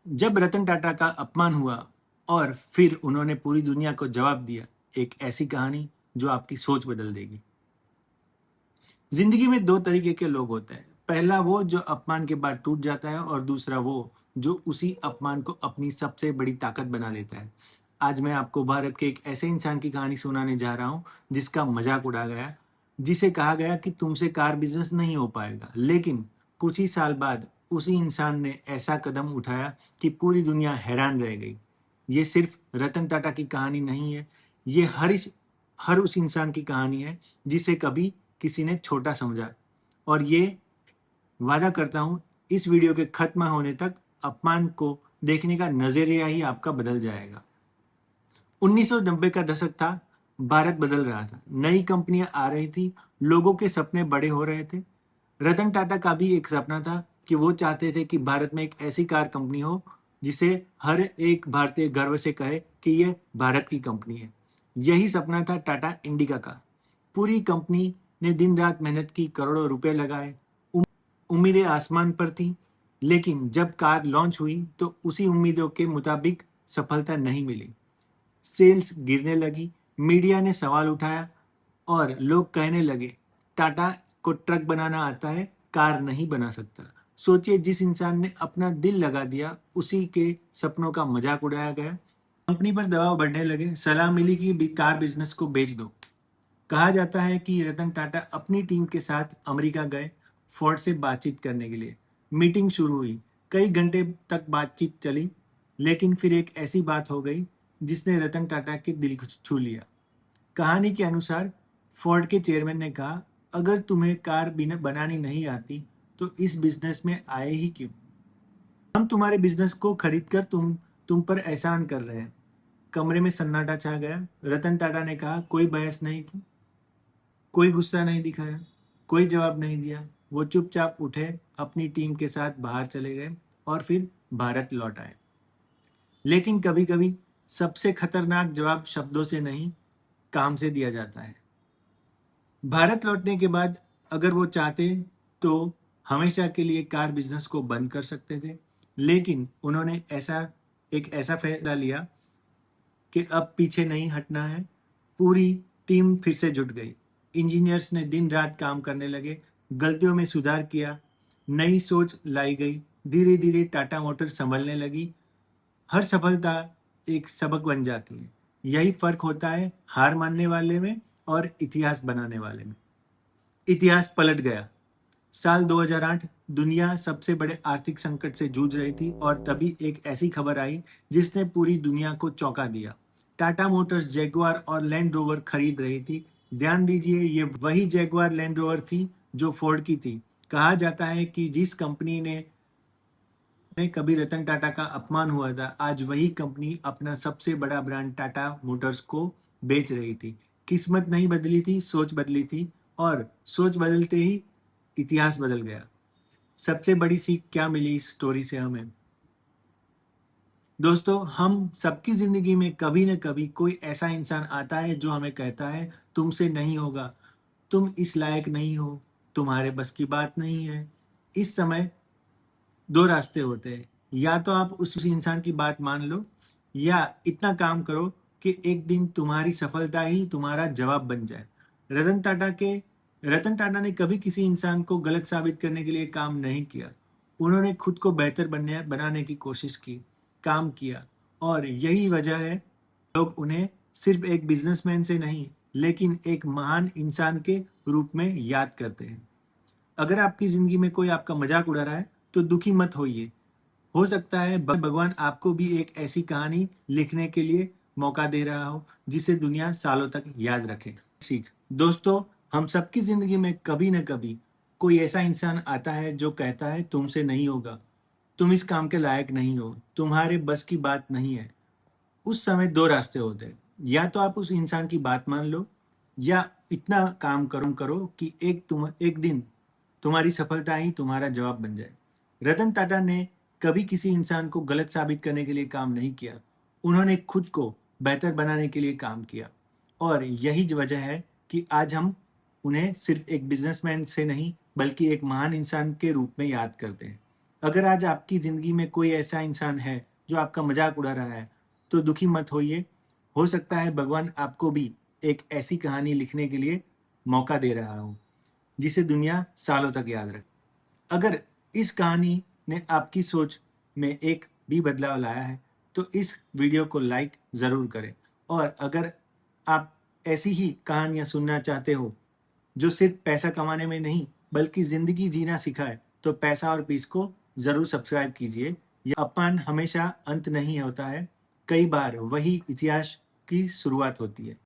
जब रतन टाटा का अपमान हुआ और फिर उन्होंने पूरी दुनिया को जवाब दिया, एक ऐसी कहानी जो आपकी सोच बदल देगी। जिंदगी में दो तरीके के लोग होते हैं। पहला वो जो अपमान के बाद टूट जाता है और दूसरा वो जो उसी अपमान को अपनी सबसे बड़ी ताकत बना लेता है। आज मैं आपको भारत के एक ऐसे इंसान की कहानी सुनाने जा रहा हूँ जिसका मजाक उड़ा गया, जिसे कहा गया कि तुमसे कार बिजनेस नहीं हो पाएगा, लेकिन कुछ ही साल बाद उसी इंसान ने ऐसा कदम उठाया कि पूरी दुनिया हैरान रह गई। ये सिर्फ रतन टाटा की कहानी नहीं है, ये हर उस इंसान की कहानी है जिसे कभी किसी ने छोटा समझा। और ये वादा करता हूं, इस वीडियो के खत्म होने तक अपमान को देखने का नजरिया ही आपका बदल जाएगा। 1990 का दशक था। भारत बदल रहा था, नई कंपनियां आ रही थी, लोगों के सपने बड़े हो रहे थे। रतन टाटा का भी एक सपना था कि वो चाहते थे कि भारत में एक ऐसी कार कंपनी हो जिसे हर एक भारतीय गर्व से कहे कि यह भारत की कंपनी है। यही सपना था टाटा इंडिका का। पूरी कंपनी ने दिन रात मेहनत की, करोड़ों रुपए लगाए, उम्मीदें आसमान पर थी। लेकिन जब कार लॉन्च हुई तो उसी उम्मीदों के मुताबिक सफलता नहीं मिली। सेल्स गिरने लगी, मीडिया ने सवाल उठाया और लोग कहने लगे टाटा को ट्रक बनाना आता है, कार नहीं बना सकता। सोचिए, जिस इंसान ने अपना दिल लगा दिया उसी के सपनों का मजाक उड़ाया गया। कंपनी पर दबाव बढ़ने लगे, सलाह मिली कि कार बिजनेस को बेच दो। कहा जाता है कि रतन टाटा अपनी टीम के साथ अमेरिका गए फोर्ड से बातचीत करने के लिए। मीटिंग शुरू हुई, कई घंटे तक बातचीत चली, लेकिन फिर एक ऐसी बात हो गई जिसने रतन टाटा के दिल को छू लिया। कहानी के अनुसार फोर्ड के चेयरमैन ने कहा, अगर तुम्हें कार बनानी नहीं आती तो इस बिजनेस में आए ही क्यों? हम तुम्हारे बिजनेस को खरीद कर तुम पर एहसान कर रहे हैं। कमरे में सन्नाटा छा गया। रतन टाटा ने कहा, कोई बहस नहीं की, कोई गुस्सा नहीं दिखाया, कोई जवाब नहीं दिया। वो चुपचाप उठे, अपनी टीम के साथ बाहर चले गए और फिर भारत लौट आए। लेकिन कभी कभी सबसे खतरनाक जवाब शब्दों से नहीं, काम से दिया जाता है। भारत लौटने के बाद अगर वो चाहते तो हमेशा के लिए कार बिजनेस को बंद कर सकते थे, लेकिन उन्होंने एक ऐसा फैसला लिया कि अब पीछे नहीं हटना है। पूरी टीम फिर से जुट गई। इंजीनियर्स ने दिन रात काम करने लगे, गलतियों में सुधार किया, नई सोच लाई गई। धीरे धीरे टाटा मोटर संभलने लगी। हर सफलता एक सबक बन जाती है। यही फर्क होता है हार मानने वाले में और इतिहास बनाने वाले में। इतिहास पलट गया। साल 2008, दुनिया सबसे बड़े आर्थिक संकट से जूझ रही थी और तभी एक ऐसी खबर आई जिसने पूरी दुनिया को चौंका दिया। टाटा मोटर्स जैगुआर और लैंड रोवर खरीद रही थी। ध्यान दीजिए, ये वही जैगुआर लैंड रोवर थी जो फोर्ड की थी। कहा जाता है कि जिस कंपनी ने कभी रतन टाटा का अपमान हुआ था, आज वही कंपनी अपना सबसे बड़ा ब्रांड टाटा मोटर्स को बेच रही थी। किस्मत नहीं बदली थी, सोच बदली थी, और सोच बदलते ही इतिहास बदल गया। सबसे बड़ी सीख क्या मिली इस स्टोरी से हमें? दोस्तों, हम सबकी जिंदगी में कभी न कभी कोई ऐसा इंसान आता है जो हमें कहता है तुमसे नहीं होगा, तुम इस लायक नहीं हो, तुम्हारे बस की बात नहीं है। इस समय दो रास्ते होते हैं, या तो आप उस इंसान की बात मान लो, या इतना काम करो कि एक दिन तुम्हारी सफलता ही तुम्हारा जवाब बन जाए। रतन टाटा के रतन टाटा ने कभी किसी इंसान को गलत साबित करने के लिए काम नहीं किया। उन्होंने खुद को बेहतर बनाने की कोशिश की, काम किया, और यही वजह है लोग उन्हें सिर्फ एक बिजनेसमैन से नहीं, लेकिन एक महान इंसान के रूप में याद करते हैं। अगर आपकी जिंदगी में कोई आपका मजाक उड़ा रहा है तो दुखी मत होइए। हो सकता है भगवान आपको भी एक ऐसी कहानी लिखने के लिए मौका दे रहा हो जिसे दुनिया सालों तक याद रखे। सीख दोस्तों, हम सबकी जिंदगी में कभी न कभी कोई ऐसा इंसान आता है जो कहता है तुमसे नहीं होगा, तुम इस काम के लायक नहीं हो, तुम्हारे बस की बात नहीं है। उस समय दो रास्ते होते हैं, या तो आप उस इंसान की बात मान लो, या इतना काम करो कि एक दिन तुम्हारी सफलता ही तुम्हारा जवाब बन जाए। रतन टाटा ने कभी किसी इंसान को गलत साबित करने के लिए काम नहीं किया। उन्होंने खुद को बेहतर बनाने के लिए काम किया, और यही वजह है कि आज हम उन्हें सिर्फ एक बिजनेसमैन से नहीं बल्कि एक महान इंसान के रूप में याद करते हैं। अगर आज आपकी जिंदगी में कोई ऐसा इंसान है जो आपका मजाक उड़ा रहा है, तो दुखी मत होइए। हो सकता है भगवान आपको भी एक ऐसी कहानी लिखने के लिए मौका दे रहा हो जिसे दुनिया सालों तक याद रखे। अगर इस कहानी ने आपकी सोच में एक भी बदलाव लाया है, तो इस वीडियो को लाइक ज़रूर करें। और अगर आप ऐसी ही कहानियाँ सुनना चाहते हो जो सिर्फ पैसा कमाने में नहीं बल्कि ज़िंदगी जीना सिखाए, तो पैसा और पीस को ज़रूर सब्सक्राइब कीजिए। यह अपमान हमेशा अंत नहीं होता है, कई बार वही इतिहास की शुरुआत होती है।